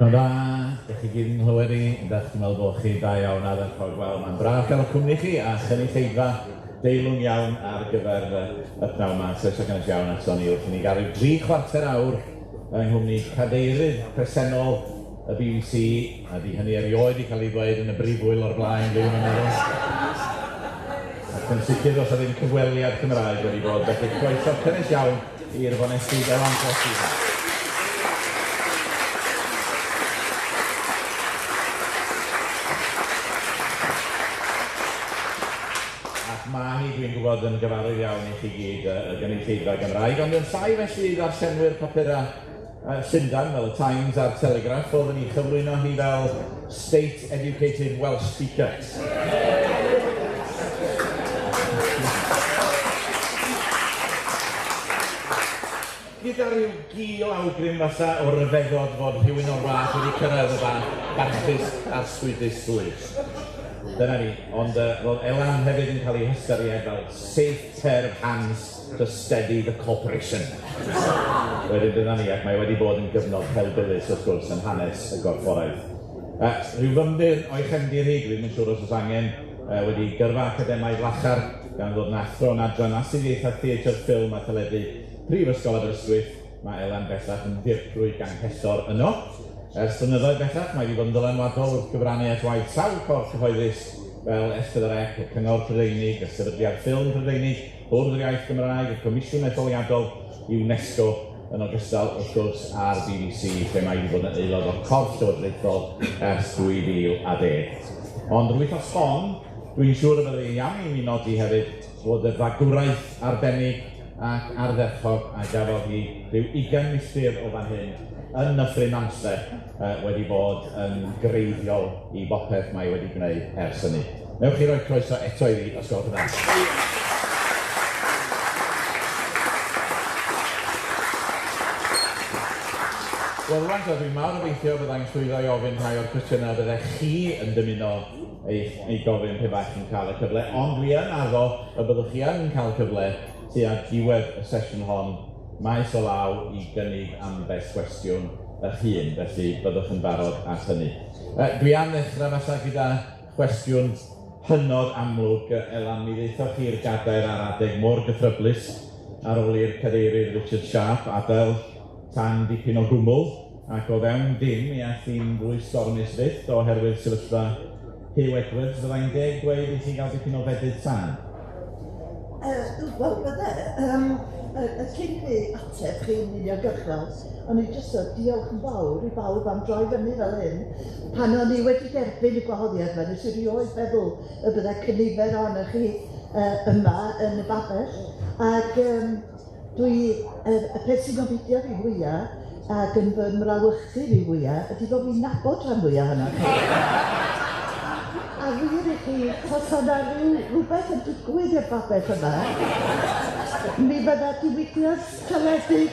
Mae'n dda, ydych chi gyd yn hywed i, ydych chi'n meddwl bod chi da iawn ar eich wel, mae'n braf gael y cwmni chi a chynulleidfa deilwng iawn ar gyfer y pnawn yma. So eisiau gynnes iawn ato ni wrth i ni gael 3 chwarter awr yng nghwmni cadeirydd presennol y BBC, a di hynny erioed i cael ei ddweud yn y brifwyl o'r blaen, dwi'n meddwl. Ac yn sicr os oedd ein cyfweliad Cymraeg wedi bod, felly croeso cynnes iawn i'r fonesti Elan Cossi. Mae hi, dwi'n gwybod, yn gyfarwydd iawn i chi gyd y gynulleidfa Gymraeg, ond yn llai felly ddarllenwyr papura Llundain, fel y Times a'r Telegraph, oedd yn ei chyflwyno hi fel State Educated Welsh Speaker. Gyda rhyw gil awgrym falle o ryfeddod fod rhywun o'r fath wedi cyrraedd y fath barchus a'r swydus llwys. Dyna ni, ond roedd Elan hefyd yn cael ei hystyried fel safe pair of hands to steady the corporation. Wedyn dyna ni, ac mae wedi bod yn gyfnod pelbylus wrth gwrs yn hanes y gorfforaeth. Rhyw fymryn o'i chefndir hi, dwi'n yn siŵr os oes angen, wedi gyrfa academaidd lachar gan ddod yn athro yn adran astudiaethau theatr, ffilm a teledu Prifysgol Aberystwyth. Mae Elan bellach yn ddirprwy ganghellor yno. Ers blynyddoedd bellach, mae wedi bod yn dylanwadol wrth gyfrannu at waith sawl corff cyhoeddus fel S4C, y Cyngor Prydeinig, y Sefydliad Ffilm Prydeinig, Bwrdd yr Iaith Gymraeg, y Comisiwn Etholiadol, UNESCO, yn ogystal wrth gwrs ar BBC, lle mae wedi bod yn aelod o'r corff llywodraethol ers 2010. Ond yr wythnos hon, dwi'n siŵr y byddai iawn i mi nodi hefyd fod y fagwraeth arbennig ac ardderchog a gafodd hi rhyw 20 milltir o fan hyn yn Nyffryn Amser wedi bod yn greiddiol i bopeth mae wedi gwneud ers hynny. Newch chi roi croeso eto i fi, os gwelwch yn dda. Wel, rwan, dwi'n mawr obeithio byddai'n llwyddo i ofyn rhai o'r cwestiynau byddech chi yn dymuno ei gofyn pe bach yn cael y cyfle, ond dwi yn addo y byddwch chi yn cael cyfle tua diwedd y sesiwn hon maes o law i gynnig ambell cwestiwn eich hun, felly byddwch yn barod at hynny. Dwi am ddechrau falle gyda cwestiwn hynod amlwg, Elan, mi ddeithoch chi'r gadair ar adeg mor gythryblus ar ôl i'r cadeirydd Richard Sharp adael tan dipyn o gwmwl, ac o fewn dim mi aeth hi'n fwy stormus fyth oherwydd sefyllfa Hugh Edwards, fyddai'n deg dweud i chi gael dipyn o fedydd tan? Wel, bydde. Cyn fi ateb chi'n uniongyrchol, o'n i jyst o diolch yn fawr i bawb am droi fyny fel hyn. Pan o'n i wedi derbyn y gwahoddiad fe, nes i rioed feddwl y bydde cynifer ohonoch chi yma yn y babell. Ac y peth sy'n gobeithio fi fwyaf ac yn fy mrawychu fi fwyaf ydy bod fi'n nabod rhan fwyaf hynna chi. A wir i chi, os yna rhywbeth yn digwydd i'r babell yma, mi fydda diwydiant caledig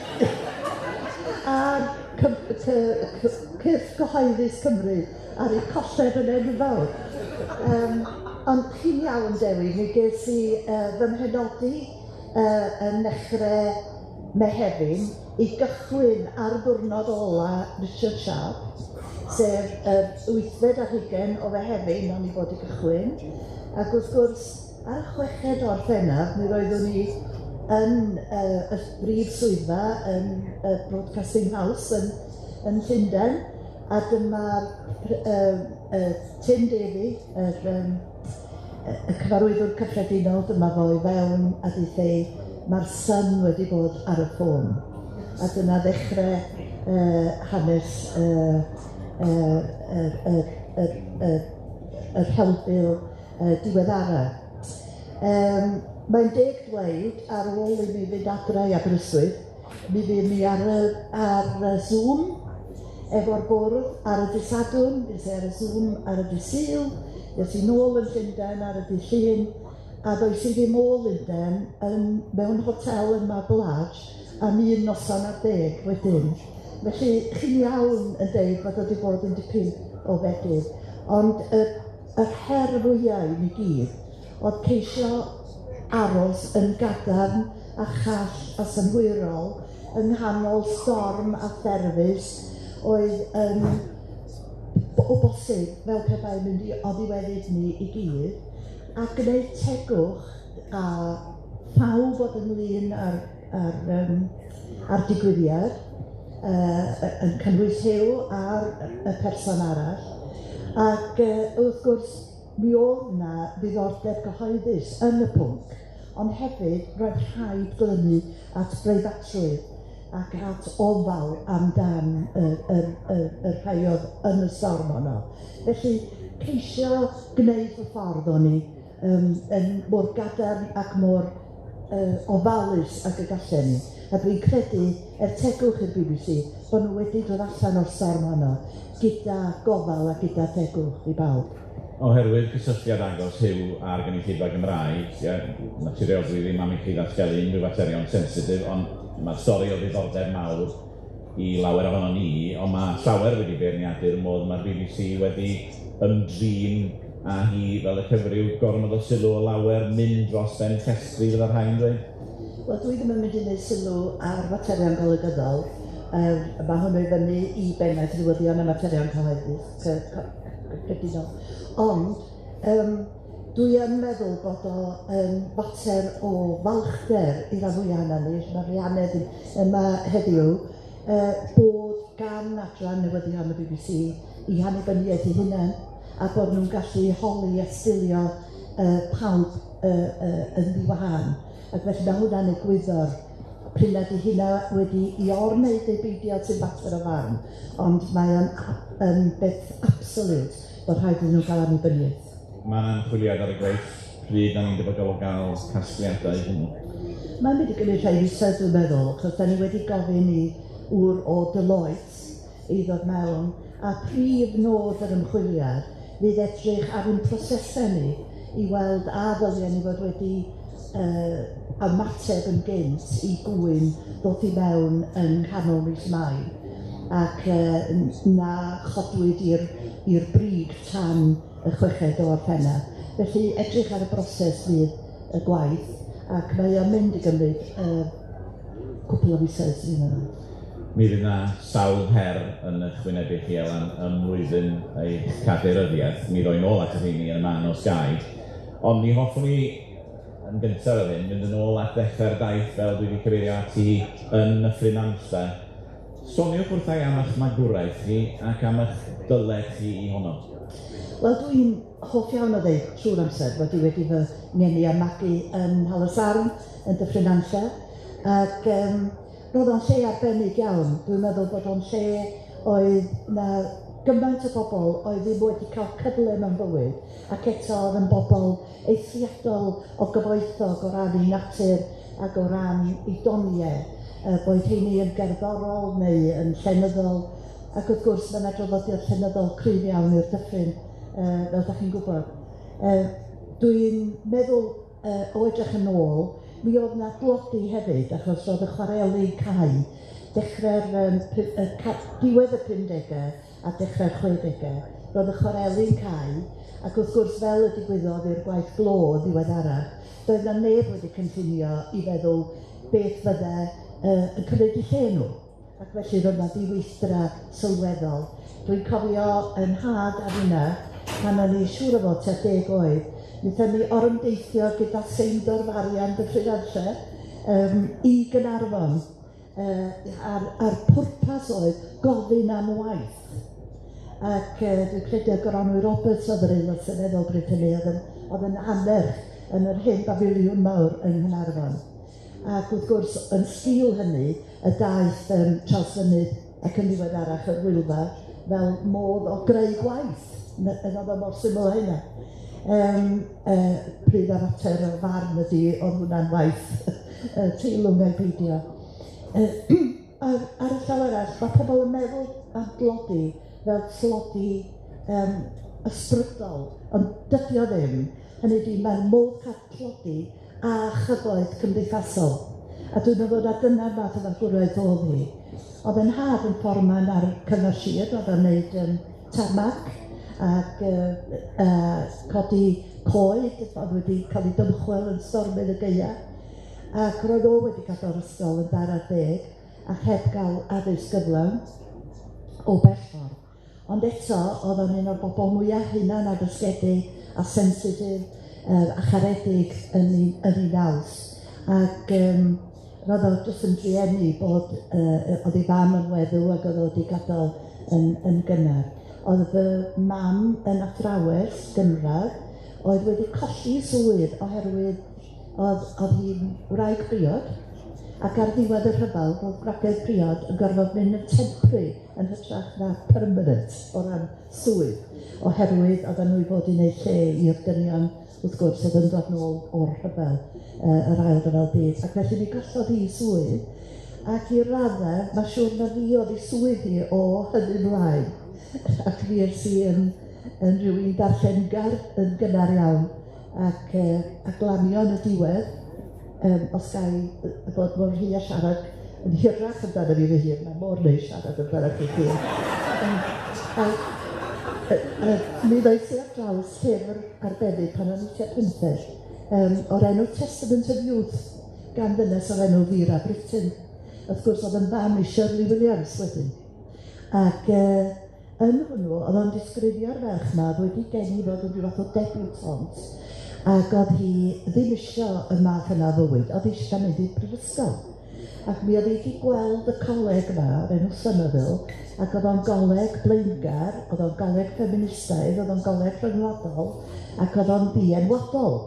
a'r Cyrff Cyhoeddus Cymru ar eu colled yn enfawr. Ond chi'n iawn, Dewi, mi ges i fy mhenodi yn dechrau Mehefin i gychwyn ar ddiwrnod ola Richard Sharp, sef 8 ar 20 o Fehefin o'n i bod i gychwyn. Ac wrth gwrs, ar y 6 o Orffennaf, mi roeddwn ni yn y brif swyddfa yn y Broadcasting House yn Llundain, a dyma'r Tim Davey, y cyfarwyddwr cyffredinol, dyma fo i fewn a ddeithau mae'r Sun wedi bod ar y ffôn. A dyna ddechrau hanes yr helbyl diweddara. Mae'n deg dweud ar ôl i mi fynd adre i Aberystwyth, mi fydd mi ar Zoom efo'r bwrdd ar y dydd Sadwrn, bydd ar y Zoom ar y dydd Sul, bydd i nôl yn Llundain ar y dydd Llun, a does i ddim o Llundain mewn hotel yn Marble am 1 noson ar 10 wedyn. Felly chi'n iawn yn deud bod wedi bod yn dipyn o fedydd, ond yr her fwyaf i mi gyd oedd ceisio aros yn gadarn a chall a synhwyrol yng nghanol storm a therfus oedd yn o bosib, fel petai mynd i oddiweddyd ni i gyd, a gwneud tegwch a phawb fod ynglyn ar digwyddiad, yn cynnwys Huw a'r y person arall, ac wrth gwrs mi oedd yna ddiddordeb gyhoeddus yn y pwnc, ond hefyd roedd rhaid glynu at breifatrwydd ac at ofal amdan y rhai oedd yn y storm honno. Felly, ceisio gwneud y ffordd o'n ni yn mor gadarn ac mor ofalus ac y gallen ni. A dwi'n credu, tegwch i'r BBC, bod nhw wedi dod allan o'r storm honno gyda gofal a gyda tegwch i bawb. Oherwydd cysylltiad agos Huw a'r gynulleidfa Gymraeg, naturiol dwi ddim am i chi ddatgelu unrhyw faterion sensitif, ond mae'r stori o ddiddordeb mawr i lawer ohono ni, ond mae llawer wedi beirniadu'r modd mae'r BBC wedi ymdrin a hi fel y cyfryw gormod o sylw o lawer mynd dros ben llestri fydda'r rhain dweud? Wel, dwi ddim yn mynd i wneud sylw ar faterion golygyddol. Mae hwnnw i fyny i bennaeth newyddion a materion cyhoeddus. Ond, dwi yn meddwl bod o'n fater o falchder i'r fwyaf yna ni, mae'r Rhianedd yma heddiw, bod gan adran newyddion y BBC i hannibyniaeth eu hunain, a bod nhw'n gallu holi a stilio pawb yn ddiwahân. Ac felly mae hwnna'n egwyddor pryd nad ydy hynna wedi i orwneud ei beidio sy'n fater o farn, ond mae o'n beth absolute bod rhaid iddyn nhw gael annibyniaeth. Mae'n anchwiliad ar y gwaith pryd da ni'n debygol o gael casgliadau hwnnw? Mae'n mynd i gymryd rhai fisoedd dwi'n meddwl, achos da ni wedi gofyn i wr o Deloitte i ddod mewn, a prif nod yr ymchwiliad fydd edrych ar ein prosesau ni i weld a ddyliau ni fod wedi ymateb yn gynt i gwyn ddod i mewn yn nghanol mis Mai, ac na chodwyd i'r brig tan y 6 o Orffennaf. Felly edrych ar y broses fydd y gwaith, ac mae o'n mynd i gymryd cwpl o fisoedd sy'n yna. Mi fydd yna sawl her yn eich wynebu chi Elan ym mlwyddyn eich cadeirydiaeth. Mi ddoi nôl at y rheini yn y man o Sky. Ond mi hoffwn ni yn gyntaf o hyn, mynd yn ôl at ddechrau'r daith fel dwi wedi cyfeirio ati yn y ffrinansa. Soniwch wrthai am eich magwraeth chi ac am eich dyled chi i honno. Wel, dwi'n hoff iawn o ddeud trwy'r amser bod i wedi fy ngeni a magu yn Halasarn yn dy ffrinansa, ac roedd o'n lle arbennig iawn. Dwi'n meddwl bod o'n lle oedd na gymaint o bobl oedd ddim wedi cael cyfle mewn bywyd, ac eto oedd yn bobl eithriadol o gyfoethog o ran ei natur ac o ran ei doniau, boed heini yn gerddorol neu yn llenyddol, ac wrth gwrs mae yna draddodiad llenyddol cryf iawn i'r dyffryn, fel da chi'n gwybod. Dwi'n meddwl o edrych yn ôl, mi oedd yna glodi hefyd, achos roedd y chwareli Cai dechrau'r diwedd y 50au a dechrau'r 60au. Roedd y chwareli'n Cai, ac wrth gwrs fel y digwyddodd i'r gwaith glo diweddarach, doedd yna neb wedi cynllunio i feddwl beth fydde yn cymryd i lle nhw. Ac felly roedd yna ddiweithdra sylweddol. Dwi'n cofio yn had ar hynna, pan o'n i siŵr o fod tua 10 oed, wnaethon ni orymdeithio gyda Seindor Farian y ffrinansa i Gaernarfon. A'r pwrpas oedd gofyn am waith. Ac dwi'n credu y Gronwy Roberts oedd yr aelod seneddol Britannia oedd yn anerch yn yr hen bafiliwn mawr yn Nghymru. Ac wrth gwrs, yn sgil hynny, y daeth Charles Fynydd ac yn ddiweddarach yr Wylfa fel modd o greu gwaith. Oedd o mor syml hynna. Pryd ar ater y farn ydi, oedd hwnna'n waith teilwng neu beidio. Ar y llaw arall, mae pobl yn meddwl am glodi fel tlodi ysbrydol, ond dydi o ddim. Hynny ydi, mae'n modd cael tlodi a chyfoeth cymdeithasol. A dwi'n meddwl na dyna'r math o fagwraeth oedd hi. Oedd yn had yn fforman ar cyngor sir, oedd yn gwneud tarmac ac codi coed, oedd wedi cael ei dymchwel yn stormydd y Gaea. Ac roedd o wedi gadael ysgol yn 12 ac heb gael addysg gyflawn o bell ffordd. Ond eto, oedd o'n un o'r bobl mwyaf hunan a dysgedig a sensitif a charedig yn ei naws. Ac roedd o jyst yn drueni bod oedd ei fam yn weddw ac oedd o wedi gadael yn gynnar. Oedd fy mam yn athrawes gynradd, oedd wedi colli swydd oherwydd oedd hi'n wraig briod, ac ar ddiwedd y rhyfel, roedd gwragedd priod yn gorfod mynd yn temporary yn hytrach na permanent o ran swydd, oherwydd oedden nhw i fod i wneud lle i'r dynion, wrth gwrs, oedd yn dod nôl o'r rhyfel, yr ail ryfel byd. Ac felly mi gollodd hi swydd, ac i raddau, mae siŵr na fi oedd ei swydd hi o hynny mlaen. Ac fi yn rhywun darllengar yn gynnar iawn, ac glamio yn y diwedd, os gai bod mor hi a siarad yn hirach amdano fi fy hun, mae mor neis siarad amdano chi hun. Mi ddoes i ar draws llyfr arbennig pan o'n i tua 15 o'r enw Testament of Youth gan ddynes o'r enw Vera Britton. Wrth gwrs oedd yn fam i Shirley Williams wedyn. Ac yn hwnnw, oedd o'n disgrifio'r ferch ma wedi geni fod yn rhyw fath o debutant, ac oedd hi ddim eisiau y math yna fywyd, oedd hi eisiau mynd i'r prifysgol. Ac mi oedd hi wedi gweld y coleg yma, o'r enw Somerville, ac oedd o'n goleg blaengar, oedd o'n goleg ffeministaidd, oedd o'n goleg rhyngwladol, ac oedd o'n ddienwadol.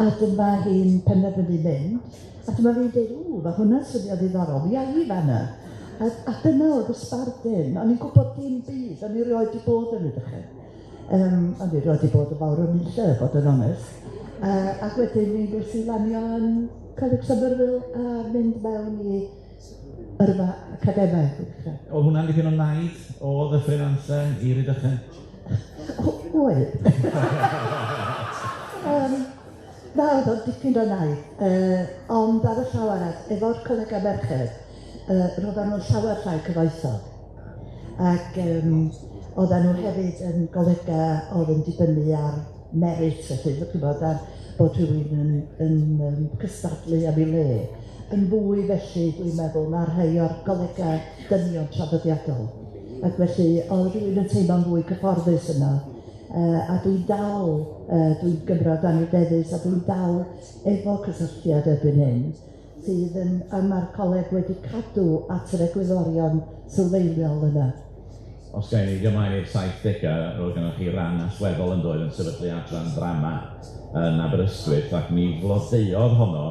A dyma hi'n penderfynu mynd, a dyma fi'n dweud, mae hwnna'n swnio ddiddorol, mi ai fanna. A dyna oedd y sbardyn, o'n i'n gwybod dim byd, o'n i rioed i bod yn ydych. O'n i rioed i bod yn fawr o nille, bod yn onest. Ac wedyn mi nes i lanio yn Coleg Somerville a mynd mewn i yrfa academaidd. Oedd hwnna'n dipyn o naid o ddyffryn amser i Rhydychen? Oedd. Na, oedd o'n dipyn o naid. Ond ar y llaw arall, efo'r colega merched, roedden nhw'n llawer llai cyfoethog. Ac oedden nhw hefyd yn golega oedd yn dibynnu ar merit, felly, dwi'n bod ar bod rhywun yn cystadlu am ei le. Yn fwy felly, dwi'n meddwl, na rhai o'r golega dynion traddodiadol. Ac felly, oedd rhywun yn teimlo'n fwy cyfforddus yna. A dwi'n dal, dwi'n gymryd annibeddus, a dwi'n dal efo cysylltiad erbyn hyn, sydd yn, a mae'r coleg wedi cadw at yr egwyddorion sylfaeniol yna. Os gael ni gymain i'r 70au, roedd gennych chi ran allweddol yn dod yn sefydlu adran drama yn Aberystwyth, ac mi flodeodd honno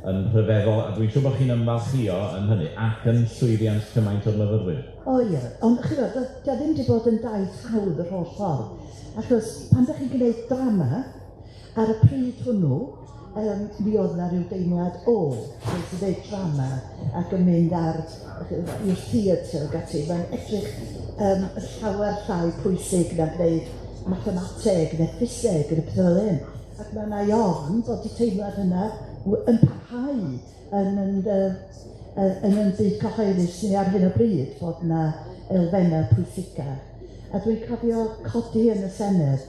yn rhyfeddol, a dwi'n siŵr bod chi'n ymfalchio yn hynny, ac yn llwyddiant cymaint o'r myfyrwyr. O ie, ond chybod, dio ddim wedi bod yn daith hawdd yr holl ffordd, achos pan ydych chi'n gwneud drama, ar y pryd hwnnw, mi oedd na ryw deimlad beth sy'n gwneud drama ac yn mynd i'r theatr ac ati, mae'n edrych llawer llai pwysig na gwneud mathemateg neu ffiseg yn y pethau fel hyn. Ac mae yna i ofn bod y teimlad yna yn parhau yn y byd cyhoeddus ni ar hyn o bryd bod yna elfennau pwysicach. A dwi'n cofio codi yn y Senedd,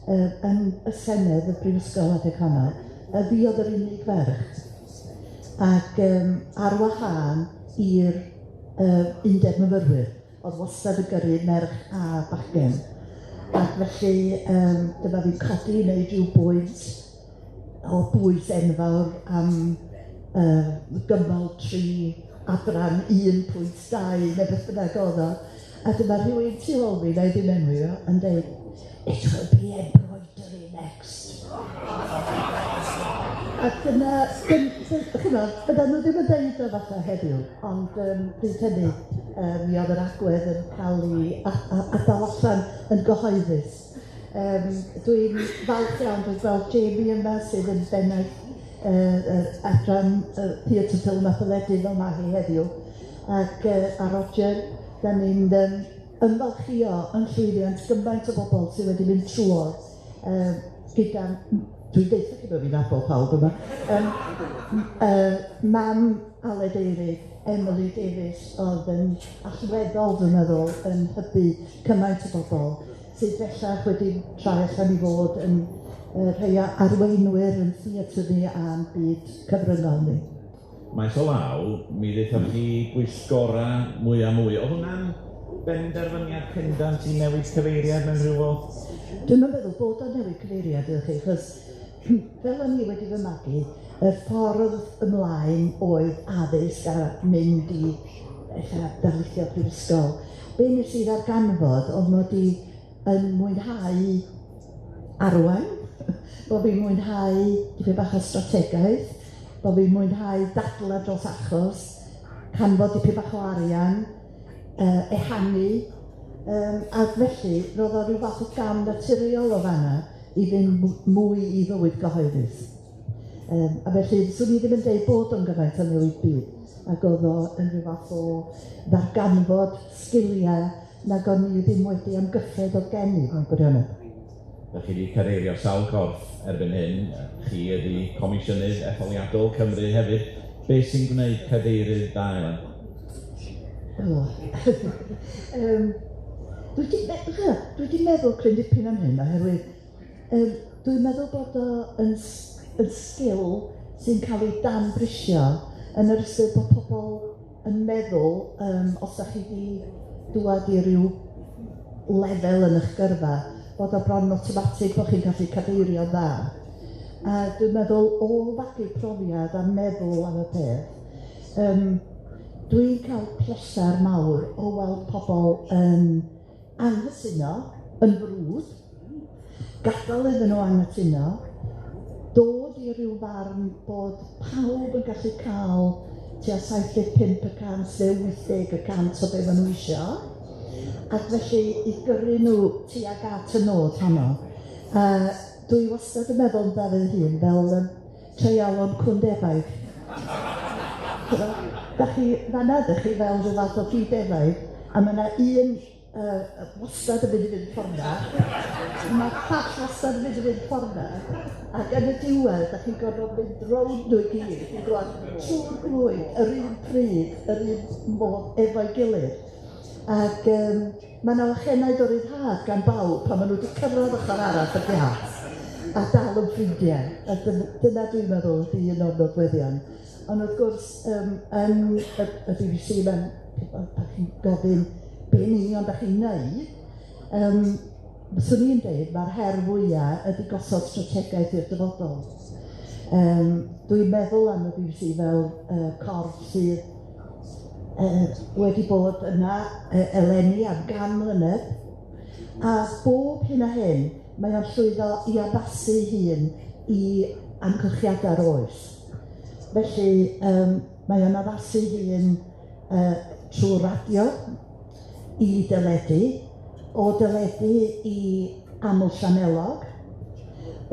y Senedd, y Brifysgol Adeg Honno, fi oedd yr unig ferch. Ac ar wahân i'r undeb myfyrwyr, oedd wastad yn gyrru merch a bachgen. Ac felly, dyma fi'n codi i wneud rhyw bwys enfawr am gymal 3, adran 1.2, neu beth bynnag oedd o. A dyma rhywun tu ôl fi, na i ddim enwi o, yn dweud, it will be embroidery next. Ac dyna, bydden nhw ddim yn dweud o fatha heddiw, ond dwi'n tynnu, mi oedd yr agwedd yn cael ei adael allan yn gyhoeddus. Dwi'n falch iawn, dwi'n gweld Jamie yma sydd yn bennaeth adran theatr ffilm a theledu fel ma hi heddiw, ac a Roger, da ni'n ymfalchio yn llwyddiant gymaint o bobl sydd wedi mynd trwy'r gyda, dwi'n deitha chi bod fi'n abod pawb yma, mam Aled Eirig, Emily Davies, oedd yn allweddol, dwi'n meddwl, yn hybu cymaint o bobl, sydd bellach wedi troi allan i fod yn rhai arweinwyr yn theatr ni a'n byd cyfryngol ni. Maes o law, mi ddeithoch chi gwisgora mwy a mwy. Oedd hwnna'n benderfyniad pendant i newid cyfeiriad mewn rhyw fodd? Dwi'n meddwl bod o'n newid cyfeiriad iddo chi, achos fel o'n i wedi fy magu, y ffordd ymlaen oedd addysg a mynd i darlithio prifysgol. Be nes i ddarganfod oedd mod i yn mwynhau arwain, bod fi'n mwynhau dipyn bach o strategaeth, bod fi'n mwynhau dadla dros achos, canfod dipyn bach o arian, ehangu, ac felly roedd o ryw fath o gam naturiol o fanna i fynd mwy i fywyd gyhoeddus. A felly, swn i ddim yn dweud bod o'n gyfaint o newid byd, ac oedd o yn rhyw fath o ddarganfod sgiliau nag o'n i ddim wedi amgyffred o'r geni mewn gwirionedd. Ydych chi wedi careirio sawl corff erbyn hyn, chi ydi Comisiynydd Etholiadol Cymru hefyd. Be sy'n gwneud cadeirydd da yma? Dwi wedi meddwl cryn dipyn am hyn, oherwydd dwi'n meddwl bod o yn sgil sy'n cael ei danbrisio yn yr ystod bod pobl yn meddwl os da chi wedi dŵad i ryw lefel yn eich gyrfa bod o bron automatig bod chi'n gallu cadeirio dda. A dwi'n meddwl o fagu profiad a meddwl am y peth, dwi'n cael pleser mawr o weld pobl yn anghytuno, yn frwd, gadael iddyn nhw anghytuno, dod i ryw farn bod pawb yn gallu cael tua 75% neu 80% o be maen nhw eisiau, ac felly i gyrru nhw tuag at y nod honno. Dwi wastad yn meddwl yn dafydd hun fel treialon cwndefaid. Fanna ydych chi fel rhyw fath o cyd-defaid, a mae yna un wastad yn mynd i fynd ffordd mae llall wastad yn mynd i fynd ffordd ac yn y diwedd, da chi'n gorfod mynd rownd nhw i gyd, chi'n gweld trwy'r glwyd, yr un pryd, yr un modd efo'i gilydd. Ac mae yna wachenau o'r ryddhad gan bawb pan maen nhw wedi cyrraedd ochr arall y glas a dal yn ffrindiau. A dyna dwi'n meddwl ydy un o'r nodweddion. Ond wrth gwrs, yn y BBC, da chi'n gofyn be'n union da chi'n neud, swn i'n dweud mae'r her fwyaf ydy gosod strategaeth i'r dyfodol. Dwi'n meddwl am y BBC fel corff sydd wedi bod yna eleni am gan mlynedd, a bob hyn a hyn mae o'n llwyddo i addasu hun i amgylchiadau'r oes. Felly mae o'n addasu hun trwy radio i deledu, o deledu i aml sianelog,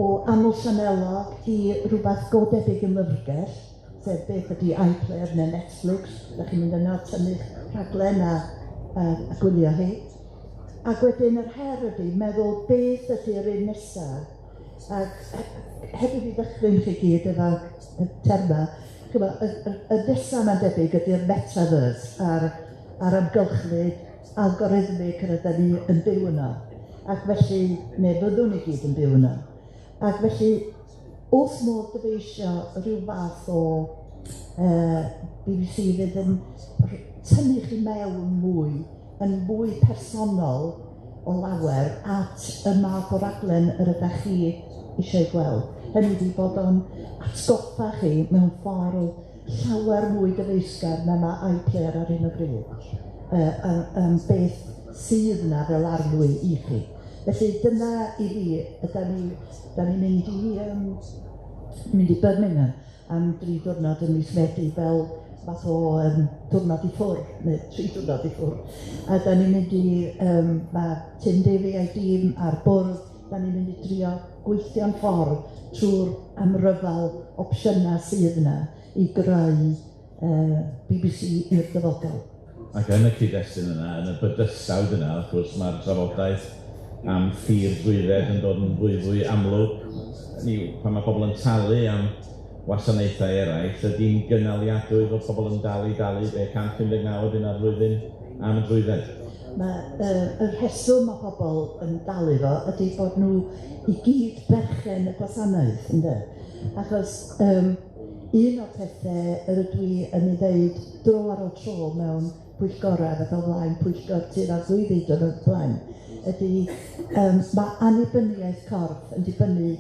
o aml sianelog i rhywbeth go debyg yn lyfrgell, sef beth ydy iPlayer neu Netflix, da chi'n mynd yno tynnu'ch rhaglen a gwylio hi. Ac wedyn yr her ydy meddwl beth ydy'r un nesaf, ac hefyd i ddechrau'n chi gyd efo terma, y nesaf mae'n debyg ydy'r metaverse a'r amgylchlyd algorithmig rydyn ni yn byw yno. Ac felly, neu byddwn ni gyd yn byw yno. Ac felly, wrth modd dyfeisio rhyw fath o BBC fydd yn tynnu chi mewn mwy, yn mwy personol o lawer at y math o raglen yr ydych chi eisiau gweld. Hynny ydi bod o'n atgoffa chi mewn ffordd llawer mwy dyfeisgar na mae iPlayer ar hyn o bryd. Beth sydd yna fel arlwy i chi. Felly dyna i fi, da ni'n mynd i Birmingham am 3 diwrnod yn mis Medi fel fath o diwrnod i ffwrdd, neu 3 diwrnod i ffwrdd. A da ni'n mynd i, mae Tim Davey a'i dîm ar bwrdd, da ni'n mynd i drio gweithio'n ffordd trwy'r amryfal opsiynau sydd yna i greu BBC i'r dyfodol. Ac yn y cyd-destun yna, yn y bydysawd yna, wrth gwrs, mae'r trafodaeth am ffyr drwydded yn dod yn fwy amlwg. Pan mae pobl yn talu am wasanaethau eraill, ydy'n gynaliadwy fod pobl yn dalu be 159 ydyn ar flwyddyn am y drwydded. Y rheswm o pobl yn dalu fo ydy bod nhw i gyd berchen y gwasanaeth, ynddo? Achos un o'r pethau rydw i yn ei ddeud dro ar ôl tro mewn pwyllgorau, fath o flaen pwyllgor tir ar 2 fidr o'r blaen, ydy mae annibyniaeth corff yn dibynnu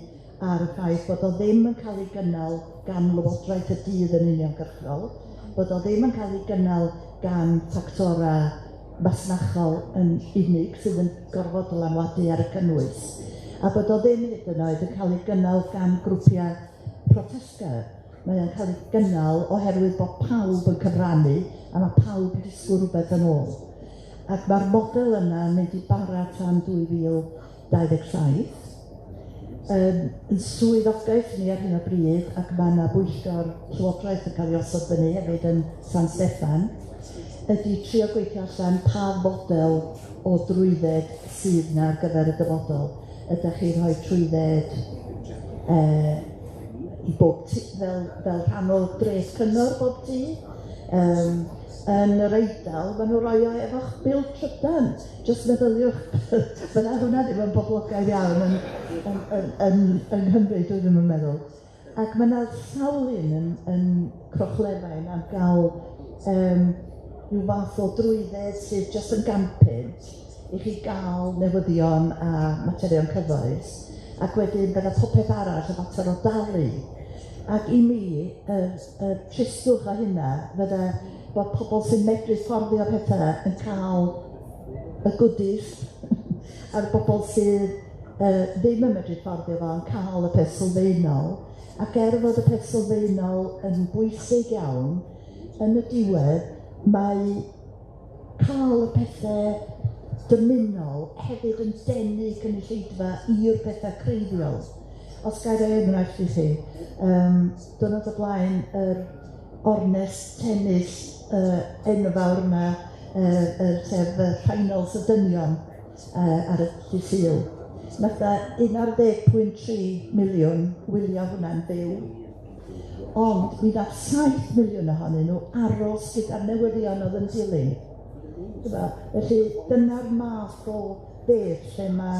ar y ffaith bod o ddim yn cael ei gynnal gan lywodraeth y dydd yn uniongyrchol, bod o ddim yn cael ei gynnal gan ffactorau masnachol yn unig sydd yn gorfod dylanwadu ar y cynnwys, a bod o ddim hyd yn oed yn cael ei gynnal gan grwpiau protestgar. Mae o'n cael ei gynnal oherwydd bod pawb yn cyfrannu a mae pawb yn disgwyl rhywbeth yn ôl. Ac mae'r model yna yn mynd i bara tan 2027. Yn swyddogaeth ni ar hyn o bryd, ac mae yna bwyllgor llywodraeth yn cael ei osod fyny hefyd yn San Steffan, ydy trio gweithio allan pa model o drwydded sydd yna ar gyfer y dyfodol. Ydych chi'n rhoi trwydded i bob tŷ, fel rhan o dres cyngor bob tŷ. Yn yr Eidal, maen nhw roi o efo'ch bil trydan. Jyst meddyliwch, bydda hwnna ddim yn boblogaidd iawn yn Nghymru, dwi ddim yn meddwl. Ac mae yna sawl un yn Crochlefau am gael rhyw fath o drwydded sydd jyst yn gampyn i chi gael newyddion a materion cyfoes, ac wedyn bydda popeth arall y fater o dalu. Ac i mi, y tristwch o hynna, fydda bod pobl sy'n medru fforddio pethau yn cael y goodies, a'r bobl sydd ddim yn medru fforddio fo yn cael y peth sylfaenol, ac fod y peth sylfaenol yn bwysig iawn, yn y diwedd, mae cael y pethau dymunol hefyd yn denu cynulleidfa i'r pethau creiddiol. Os gael ei enghraifft i chi, diwrnod o blaen yr ornest tennis enfawr yma, sef finals y dynion ar y dydd Sul. Nath 11.3 miliwn wylio hwnna'n fyw, ond mi nath 7 miliwn ohonyn nhw aros gyda'r newyddion oedd yn dilyn. Felly dyna'r math o beth lle mae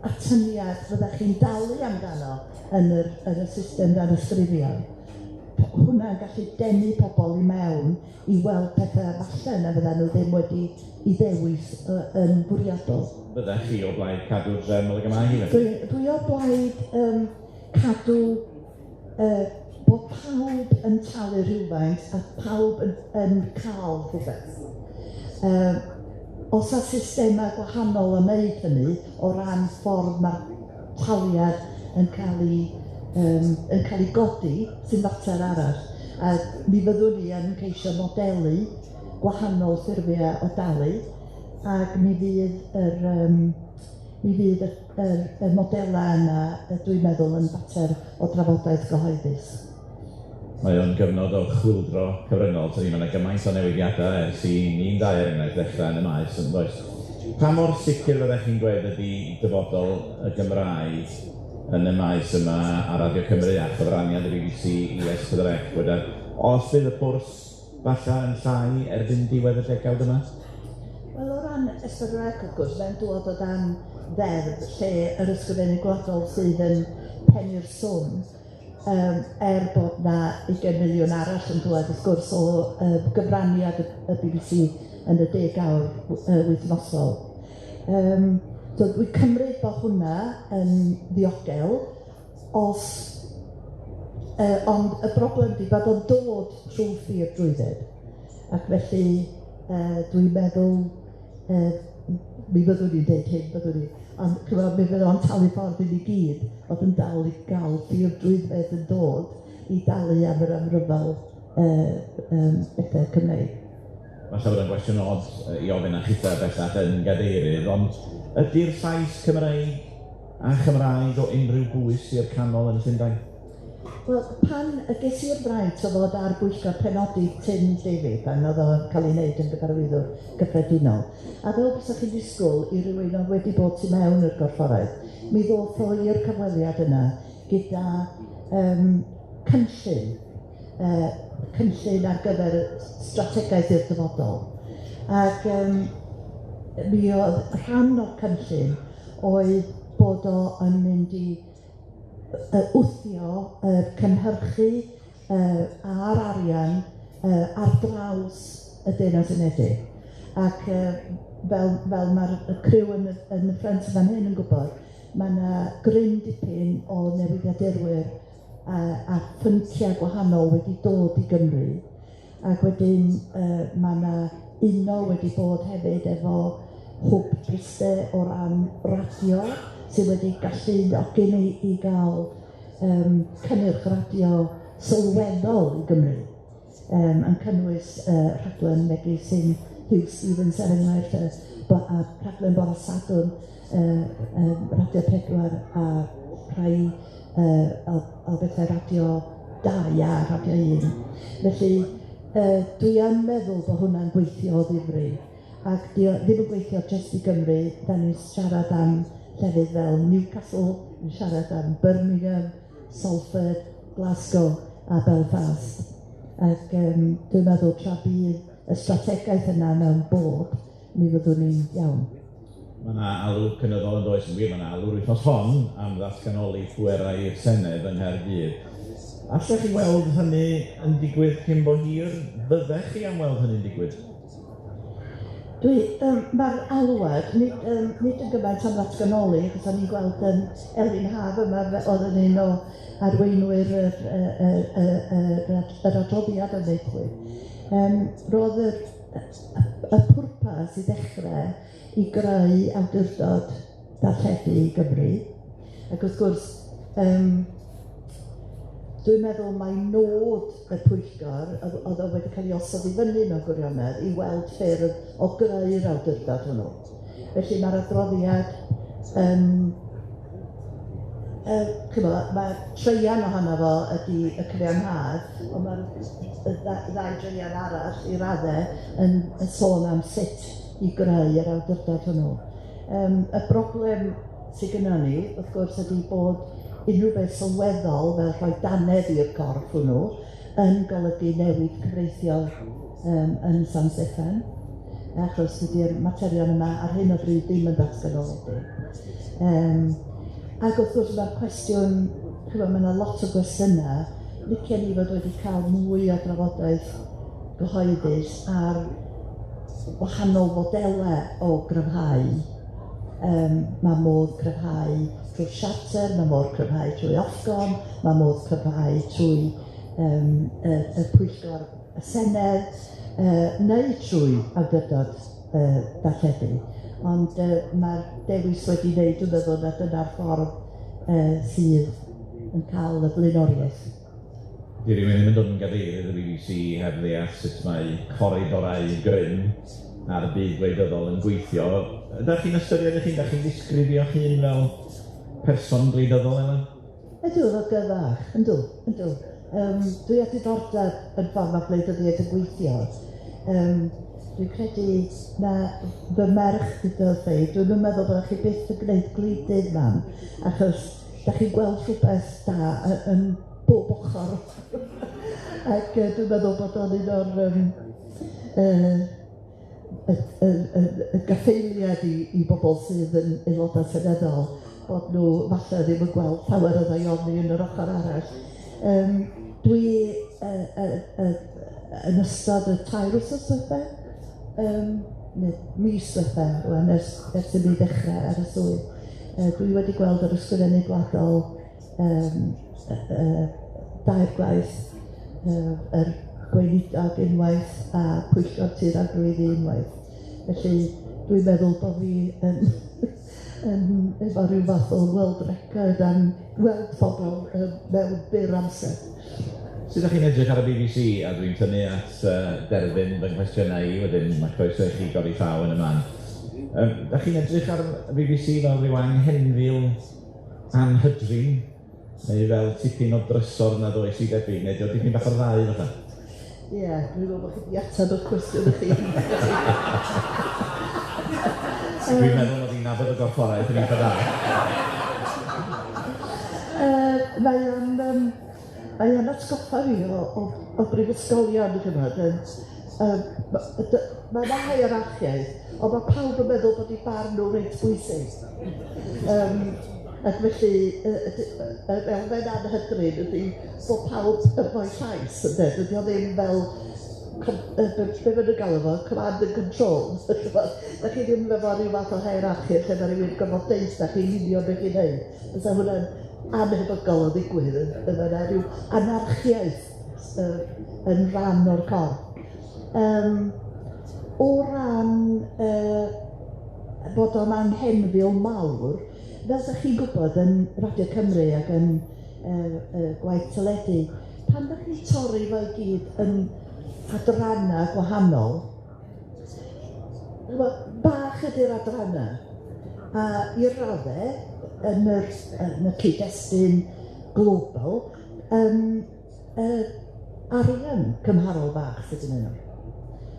atyniad fyddech chi'n dalu amdano yn y system ddannysgrifion. Hwnna'n gallu denu pobl i mewn i weld pethau falle na fydda nhw ddim wedi i ddewis yn bwriadol. Byddech chi o blaid cadw'r drefn y Gymraeg? Dwi o blaid cadw bod pawb yn talu rhywfaint a pawb yn cael rhywbeth. Os a systemau gwahanol yn wneud hynny o ran ffordd mae'r taliad yn cael ei godi, sy'n fater arall. A mi fyddwn ni yn ceisio modelu gwahanol ffurfiau o dalu, ac mi fydd y modelau yna, dwi'n meddwl, yn fater o drafodaeth gyhoeddus. Mae o'n gyfnod o chwyldro cyfryngol, tydi, mae yna gymaint o newidiadau ers i ni'n dau enghraifft ddechrau yn y maes, yn does. Pa mor sicr fyddech chi'n dweud ydy dyfodol y Gymraeg yn y maes yma a Radio Cymru a chyfraniad y BBC i S4C wedi, os fydd y bwrs falle yn llai erbyn diwedd y degawd yma? Wel, o ran S4C, wrth gwrs, mae'n dod o dan ddeddf lle yr ysgrifennu gwladol sydd yn pennu'r swm, bod na 20 miliwn arall yn dod wrth gwrs o gyfraniad y BBC yn y 10 awr wythnosol. So, dwi'n cymryd bod hwnna yn ddiogel, ond y broblem di bod o'n dod trwy ffyr drwydded. Ac felly dwi'n meddwl, mi fyddwn ni'n deud hyn, byddwn ni, ond mi fyddwn o'n talu ffordd i ni gyd, oedd yn dal i gael ffyr drwydded yn dod i dalu am yr amryfel bethau Cymreig. Falle bod yn gwestiwn od i ofyn a chitha bellach yn gadeirydd, ond ydy'r llais Cymreig a Chymraeg o unrhyw bwys i'r canol yn y Llundain? Wel, pan ges i'r braint o fod ar bwyllgor penodi Tyn David, pan oedd o'n cael ei wneud yn gyfarwyddwr gyffredinol, a fel bysach chi'n disgwyl i rywun oedd wedi bod tu mewn i'r gorfforaeth, mi ddoth o i'r cyfweliad yna gyda cynllun ar gyfer strategaeth i'r dyfodol. Ac mi oedd rhan o'r cynllun oedd bod o yn mynd i wthio cynhyrchu a'r arian ar draws y Deyrnas Unedig. Ac fel mae'r criw yn y ffrant fan hyn yn gwybod, mae yna gryn dipyn o newyddiadurwyr a phynciau gwahanol wedi dod i Gymru. Ac wedyn mae yna uno wedi bod hefyd efo hwb briste o ran radio sydd wedi galluogi ni i gael cynnyrch radio sylweddol i Gymru. Yn cynnwys rhaglen megis sy'n Hugh Stevens er enghraifft a rhaglen bore Sadwrn, Radio 4 a rhai o bethau radio 2 a radio 1. Felly dwi yn meddwl bod hwnna'n gweithio o ddifri. Ac ddim yn gweithio jyst i Gymru, da ni'n siarad am llefydd fel Newcastle, ni'n siarad am Birmingham, Salford, Glasgow a Belfast. Ac dwi'n meddwl tra bydd y strategaeth yna mewn bod, mi fyddwn ni'n iawn. Mae yna alw cynyddol yn does yn wir, mae yna alw'r wythnos hon am ddatganoli pwerau i'r Senedd yng Nghaerdydd. Allech chi weld hynny yn digwydd cyn bo hir? Byddech chi am weld hynny'n digwydd? Mae'r alwad, nid yn gymaint am ddatganoli, achos o'n i'n gweld yn Elin Haf yma, oedd yn un o arweinwyr yr adroddiad yn ddeithwyr. Roedd y pwrpas i ddechrau i greu awdurdod darlledu i Gymru. Ac wrth gwrs, dwi'n meddwl mai nod y pwyllgor oedd o wedi cael ei osod i fyny mewn gwirionedd i weld ffyrdd o greu'r awdurdod hwnnw. Felly mae'r adroddiad mae treian ohono fo ydy y cyfiawnhad, ond mae'r ddau dreian arall i raddau yn sôn am sut i greu yr awdurdod hwnnw. Y broblem sydd gennym ni, wrth gwrs, ydy bod unrhyw beth sylweddol fel rhoi danedd i'r corff hwnnw yn golygu newid cyfreithiol yn San Steffan, achos dydy'r materion yma ar hyn o bryd ddim yn datganoledig. Ac wrth gwrs mae'r cwestiwn, mae yna lot o gwestiynau, licio ni fod wedi cael mwy o drafodaeth gyhoeddus ar wahanol fodelau o gryfhau. Mae modd cryfhau trwy siarter, mae modd cryfhau trwy offgon, mae modd cryfhau trwy y pwyllgor y Senedd, neu trwy awdurdod darlledu. Ond mae'r dewis wedi wneud, dwi'n meddwl, na dyna'r ffordd sydd yn cael y blaenoriaeth. Di rywun ddim yn dod yn gadeirydd y BBC heb ddeall sut mae coridorau grym a'r byd gwleidyddol yn gweithio. Ydych chi'n ystyried eich hun, ydych chi'n disgrifio eich hun fel person gwleidyddol, Elen? Ydw, fel gyfach, yndw. Dwi a diddordeb yn ffordd mae gwleidyddiaeth yn gweithio. Dwi'n credu na fy merch gyda dweud, dwi'n meddwl bod chi byth yn gwneud gwleidydd mam, achos da chi'n gweld rhywbeth da yn bob ochr. Ac dwi'n meddwl bod o'n un o'r gaffeiliad i bobl sydd yn aelodau seneddol, bod nhw falle ddim yn gweld llawer o ddaioni yn yr ochr arall. Dwi yn ystod y 2 wsos diwethaf, mis diwethaf rwan, ers i mi ddechrau ar y swydd. Dwi wedi gweld yr ysgrifennu gwladol 2 gwaith, yr gweinidog unwaith a pwyllgor tir ar drwyddi unwaith. Felly dwi'n meddwl bod fi efo rhyw fath o world record am weld pobl mewn byr amser. Sut ydych chi'n edrych ar y BBC, a dwi'n tynnu at derfyn fy nghwestiynau i, wedyn mae croeso i chi godi llaw yn y man. Ydych chi'n edrych ar y BBC fel rhyw anghenfil anhydrin, neu fel tipyn o drysor nad oes i debyg, neu dio dipyn bach o'r ddau fatha? Ie, dwi'n meddwl bod chi wedi ateb o'r cwestiwn i chi. Dwi'n meddwl bod hi'n nabod y gorfforaeth yn eitha da. Mae yn atgoffa fi o brifysgolion i gymryd. Mae yna hierarchiaeth, ond mae pawb yn meddwl bod eu barn nhw reit bwysig. Ac felly, elfen anhydrin ydy bod pawb yn rhoi llais, ynde? Dydy o ddim fel be fydd yn galw fo, command and control. Da chi ddim efo rhyw fath o hierarchy lle da rhywun gofod deud da chi'n union beth i wneud. Fysa hwnna'n anhebygol o ddigwydd, yna rhyw anarchiaeth yn rhan o'r corff. O ran bod o'n anghenfil mawr, fel ydych chi'n gwybod yn Radio Cymru ac yn gwaith teledu, pan ydych chi'n torri fo i gyd yn adrannau gwahanol, bach ydy'r adrannau, a i'r raddau, yn y cyd-destun global, arian cymharol bach ydyn nhw.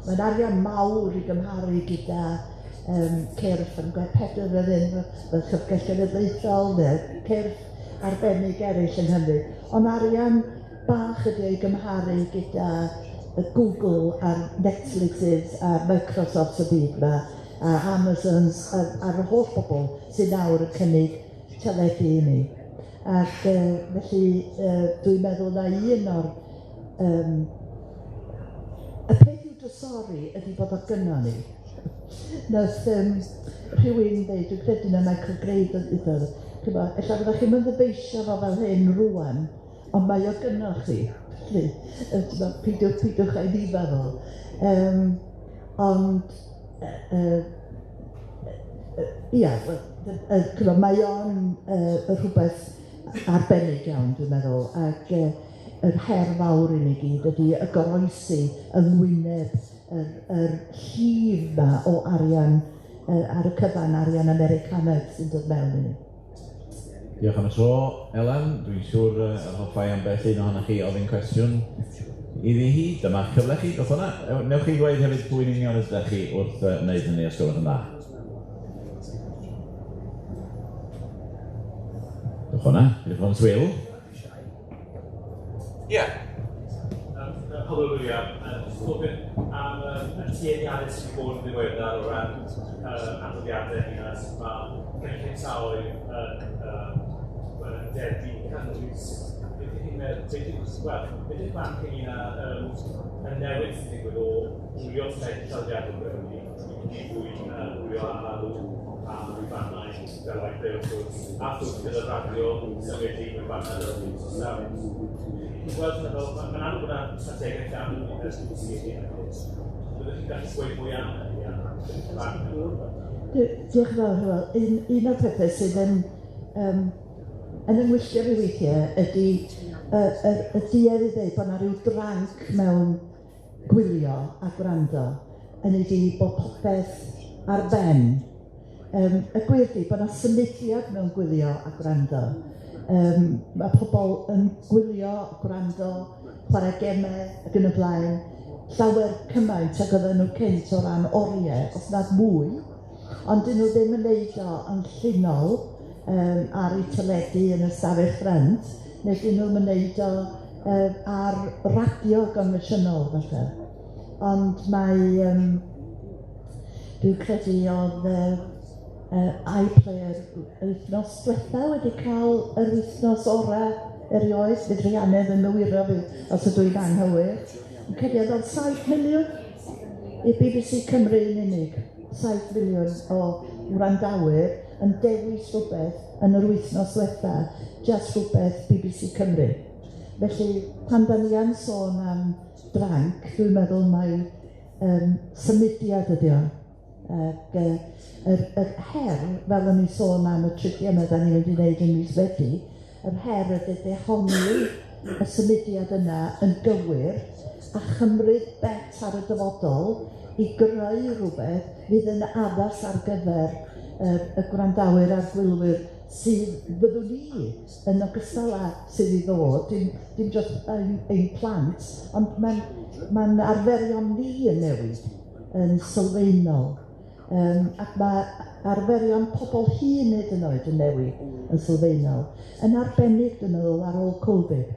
Mae'n arian mawr i gymharu gyda cyrff yn gwaith pedwar fel hyn, fel Llyfrgell Genedlaethol neu cyrff arbennig eraill yng Nghymru. Ond arian bach ydy ei gymharu gyda Google a'r Netflixes a Microsoft y byd yma, a Amazons a'r holl bobl sy'n nawr yn cynnig teledu i ni. Ac felly dwi'n meddwl na un o'r y peth i'w drysori ydy bod o gynno ni. Nath rhywun dweud, dwi'n credu na Michael Gray ddweud, ella fyddwch chi'n mynd ddybeisio fo fel hyn rwan, ond mae o gynno chi. Pidwch a'i ddifa fo. Ond, mae o'n rhywbeth arbennig iawn, dwi'n meddwl, ac yr her fawr i ni gyd ydy y goroesi yng ngwyneb yr llif yma o arian ar y cyfan arian Americanaidd sy'n dod mewn i ni. Diolch am y tro, Elen. Dwi'n siŵr yr hoffai am beth un ohonoch chi ofyn cwestiwn iddi hi. Dyma cyfle chi, beth hwnna. Newch chi dweud hefyd pwy'n union ydych chi wrth wneud hynny os gwelwch yn dda. Beth hwnna, beth hwnna'n swyl. Ie. Helo William, jyst gofyn am y tueddiadau sydd wedi bod yn ddiweddar o ran adroddiadau hynna sydd mae cynlluntaoedd yn derbyn canrif. Beth ydych chi'n fan hynna yn newid sy'n digwydd o wylio tred traddodiadol i fwy wylio am alw am rwyfannau fel oed wrth a wrth gyda'r radio sylwedu rwyfannau. Wel, mae'n amlwg bod yna strategaeth am byddwch chi'n gallu gweud mwy am hynny? Diolch yn fawr, Hywel. Un o'r pethau sydd yn yngwylltio fi weithiau ydy y duedd i ddweud bod yna rhyw dranc mewn gwylio a gwrando yn ei di bod popeth ar ben. Y gwir di bod yna symudiad mewn gwylio a gwrando. Mae pobl yn gwylio, gwrando, chwarae gemau ac yn y blaen, llawer cymaint ac oedden nhw cynt o ran oriau, os nad mwy, ond dyn nhw ddim yn neud o yn llunol ar eu teledu yn y stafell ffrynt, neu dyn nhw'n neud o ar radio gonfensiynol falle. Ond mae, dwi'n credu oedd iPlayer yr wythnos diwetha wedi cael yr wythnos orau erioed, fydd Rhianedd yn gywiro fi os ydw i'n anghywir. Yn cediad oedd 7 miliwn i BBC Cymru yn unig. 7 miliwn o wrandawyr yn dewis rhywbeth yn yr wythnos diwetha, just rhywbeth BBC Cymru. Felly, pan da ni yn sôn am dranc, dwi'n meddwl mai symudiad ydi o. Ac yr her, fel o'n i sôn am y tridiau yma da ni'n mynd i wneud yn mis Fedi, yr her ydy dehongli y symudiad yna yn gywir a chymryd bet ar y dyfodol i greu rhywbeth fydd yn addas ar gyfer y gwrandawyr a'r gwylwyr sydd fyddwn ni yn ogystal â sydd i ddod, dim jyst ein plant, ond mae'n arferion ni yn newid yn sylfaenol. Ac mae arferion pobl hyn hyd yn oed yn newid yn sylfaenol. Yn arbennig, dwi'n meddwl, ar ôl Covid.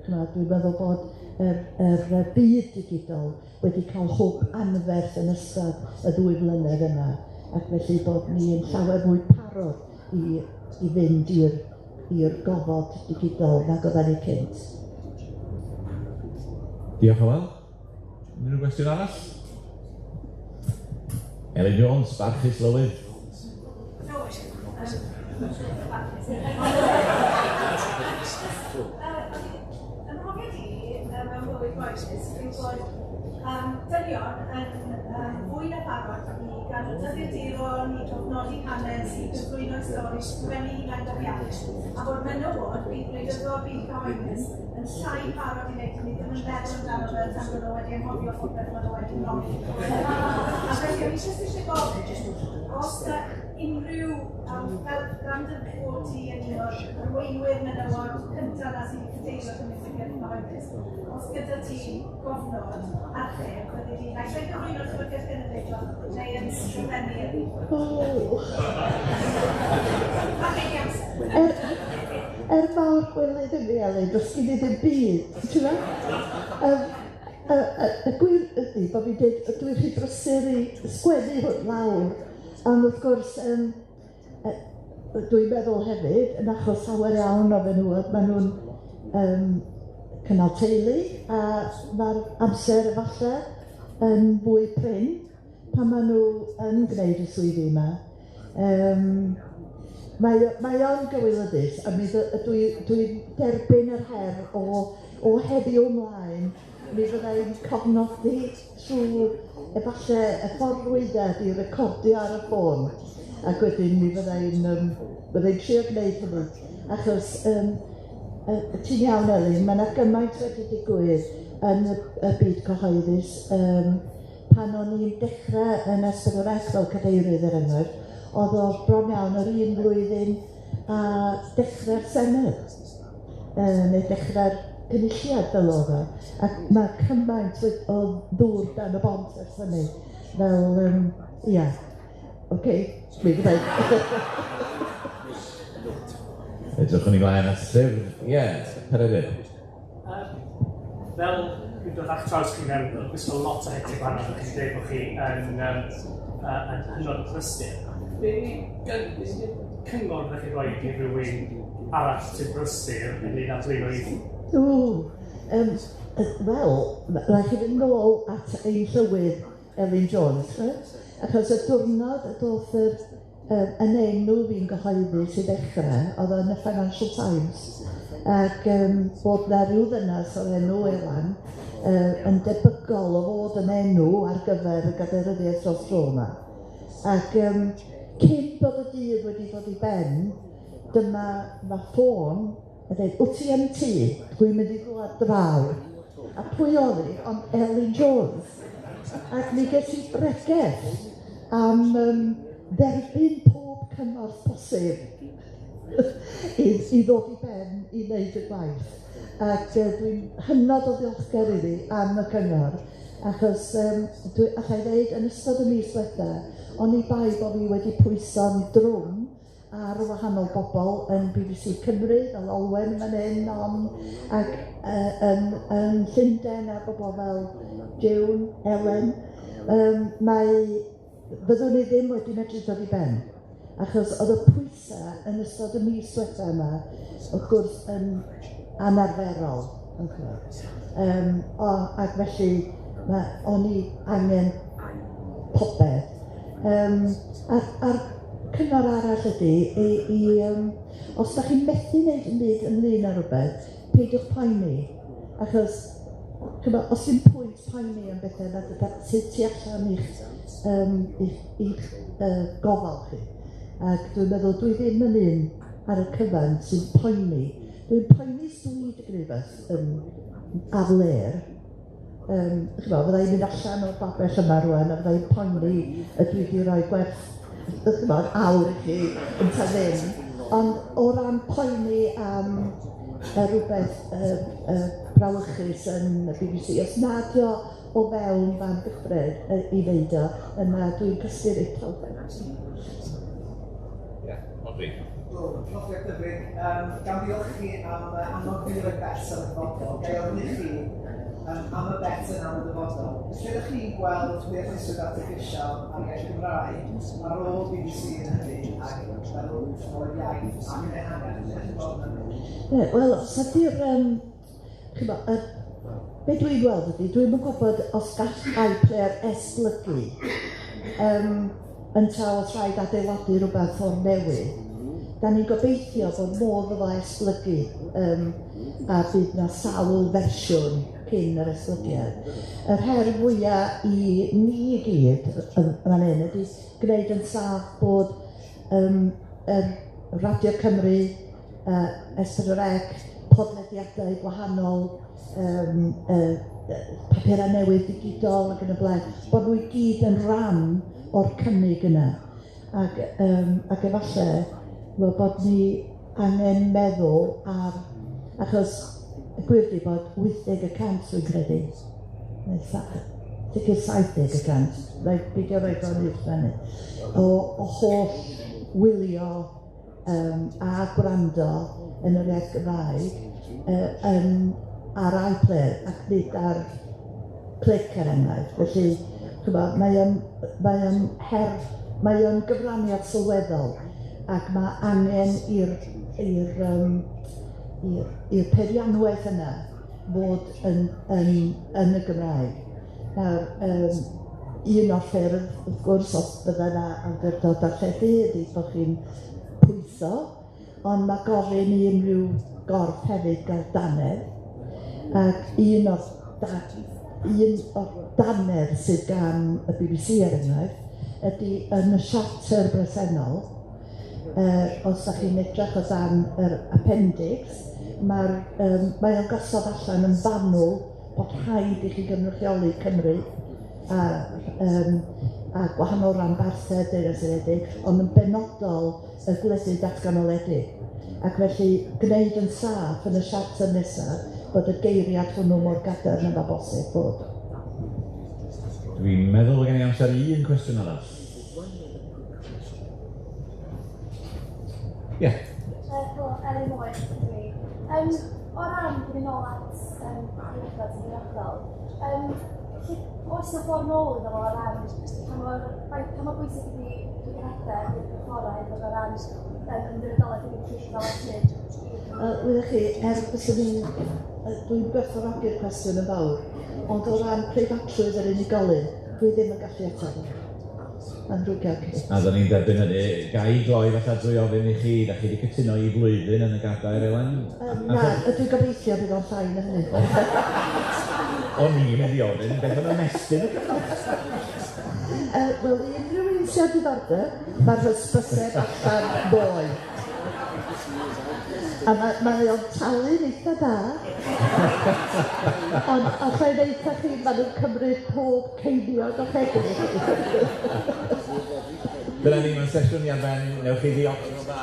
Dwi'n meddwl bod yr byd digidol wedi cael hwb anferth yn ystod y 2 flynedd yna. Ac felly bod ni'n llawer mwy parod i fynd i'r gofod digidol nag oedden ni cynt. Diolch yn fawr. Unrhyw gwestiwn arall? Elin Jones, barchus lywydd. Yn hofiad i, mewn bywyd boenus, yw bod dynion yn fwy na barod i gadw dyddiaduron, i drofnodi hanes, i gyflwyno stori, sgwennu hunan-gyfiawnus, a bod menywod bydd gwleidyddol byd cyhoeddus yn llai barod i wneud hynny, ddim yn feddwl amdano fe tan bod nhw wedi anghofio popeth mae nhw wedi nodi. A felly, o'n i jyst eisiau gofyn, os unrhyw fel grand yn bod ti yn un o'r arweinwyr menywod cyntaf na sy'n cydeilio cymysgedd cyhoeddus, os gyda ti gofnod archeb, bydde ti naill ai gyflwyno'r Llywodraeth Genedlaethol neu yn sgrifennu ydi. Mawr gwylydd yn fi, Elin, does gen i ddim byd, ti'n meddwl? Y gwir ydy bod fi'n dweud, dwi'n rhy brysur i sgwennu hwn lawr, ond wrth gwrs, dwi'n meddwl hefyd, yn achos llawer iawn o fenywod, maen nhw'n cynnal teulu, a mae'r amser efallai yn fwy prin pan maen nhw yn gwneud y swyddi yma. Mae o'n gywilyddus, a dwi'n derbyn yr her o heddiw ymlaen, mi fyddai'n cofnodi trwy efallai y ffordd wyddad i recordio ar y ffôn, ac wedyn mi fyddai'n trio gwneud hynny, achos ti'n iawn, Elin, mae yna gymaint wedi digwydd yn y byd cyhoeddus pan o'n i'n dechrau yn S4C fel cadeirydd enghraifft, oedd o bron iawn yr un blwyddyn a dechrau'r Senedd, neu dechrau'r cynulliad fel oedd o. Ac mae cymaint o ddŵr dan y bont ers hynny. Fel, ia. Oce, mi gyda'i. Edrychwn ni blaen at llyfr. Ie, Peredur. Fel dwi'n dod a'ch traws chi mewn, gwisgo lot o hectic gwahanol, chi'n dweud bod chi yn hynod brysur. Be cyngor ydych chi'n rhoi i rywun arall sy'n brysur yn un at dwy'n oed? Wel, rhaid i fynd nôl at ein llywydd Elin Jones, achos y diwrnod y doth yn enw fi'n gyhoeddus i ddechrau, oedd yn y Financial Times, ac bod na ryw ddynas o'r enw Elan yn debygol o fod yn enw ar gyfer y gaderyddiaeth dros dro yma. Ac cyn bod y dydd wedi dod i ben, dyma mae ffôn a dweud, wyt ti yn tŷ? Dwi'n mynd i ddod draw. A pwy oedd hi? Ond Elin Jones. Ac mi ges i bregeth am dderbyn pob cymorth posib i ddod i ben i wneud y gwaith. Ac dwi'n hynod o ddiolchgar iddi am y cyngor, achos allai ddeud yn ystod y mis diwetha, o'n i bai bod fi wedi pwyso'n drwm ar wahanol bobl yn BBC Cymru, fel Olwen fan hyn, ac yn Llundain a bobl fel June, Ellen. Byddwn ni ddim wedi medru dod i ben, achos oedd y pwysau yn ystod y mis diwetha yma, wrth gwrs, yn anarferol. Ac felly, o'n i angen popeth. A'r cyngor arall ydy, os da chi'n methu wneud yn byd ynglyn â rhywbeth, peidiwch poeni. Achos, os dim pwynt poeni am bethau, na sydd tu allan i'ch gofal chi. Ac dwi'n meddwl, dwi ddim yn un ar y cyfan sy'n poeni. Dwi'n poeni swyd y grifas yn afler. Fydda i'n mynd allan o'r babell yma rwan, a fydda i'n poeni y dwi wedi rhoi gwerth awr i chi yn ta ddim. Ond o ran poeni am rhywbeth brawychus yn y BBC, os nad o fewn fan gyffred i wneud o, yna dwi'n cysgu'r eich pawb. Ie, Odri. Profiad dyfrig, gan ddiolch chi am annog i'r bet yn y dyfodol, gai ofyn i chi am y bet yn am y dyfodol. Lle ydych chi'n gweld weithreswyr artiffisial ar iaith Gymraeg ar ôl BBC yn hynny ac fel o'r iaith ac yn ehangach yn eich bod yn hynny? Wel, os ydy'r be dwi'n gweld ydy, dwi'n yn gwybod os gall player esblygu yn tra os rhaid adeiladu rhywbeth o'r newydd. Da ni'n gobeithio bod modd o esblygu a bydd na sawl fersiwn cyn yr esblygiad. Yr her fwyaf i ni i gyd yn fan hyn ydy gwneud yn saff bod Radio Cymru, S4C, podlediadau gwahanol, papurau newydd digidol ac yn y blaen, bod nhw i gyd yn rhan o'r cynnig yna. Ac efallai, bod ni angen meddwl ar, achos y gwirdi bod 80% dwi'n credu, neu 70%, rhaid beidio roed o'n uwch fanny, o holl wylio a gwrando yn yr iaith Gymraeg ar iPlayer ac nid ar clic er enghraifft. Felly, mae o'n gyfraniad sylweddol ac mae angen i'r peirianwaith yna fod yn y Gymraeg. Nawr, un o'r ffyrdd, wrth gwrs, os bydda yna awdurdod darlledu ydy bod chi'n pwyso, ond mae gofyn i unrhyw gorff hefyd gael dannedd, ac un o'r dannedd sydd gan y BBC er enghraifft ydy yn y siarter bresennol. Os ydych chi'n edrych o dan yr appendix, mae o'n gosod allan yn fanwl bod rhaid i chi gynrychioli Cymru a gwahanol ranbarthau Deyrnas Unedig, ond yn benodol y gwledydd datganoledig. Ac felly, gwneud yn saff yn y siarter nesaf bod y geiriad hwnnw mor gadarn yma bosib bod. Dwi'n meddwl gen i amser un cwestiwn arall. Ie. Helo, Elin Moy, dwi. O ran dwi'n ôl at Rhywbeth yn ddiogol, oes yna ffordd nôl iddo fo o ran pa mor bwysig ydi cyfrifiadau i'r ffordd iddo o ran yn dyrdoleg i'r cylch fel ati? Wydych chi, dwi'n gwerthfawrogi'r cwestiwn yn fawr, ond o ran preifatrwydd yr unigolyn, dwi ddim yn gallu ateb. Mae'n rhywg ag. A da ni'n derbyn hynny, gai gloi fatha drwy ofyn i chi, da chi wedi cytuno i flwyddyn yn y gadair Elen? Na, dwi'n gobeithio bydd o'n ffain yn hynny. O'n i'n mynd i ofyn, beth yn ymestyn y cyfnod? Wel, unrhyw un sy'n diddordeb, mae'r hysbyseb allan ddoe. A mae o'n talu'n eitha da. Ond allai'n eitha chi, maen nhw'n cymryd pob ceiniog o chegin. Dyna ni, mae'n sesiwn i arfen, newch chi ddiolch yn o dda.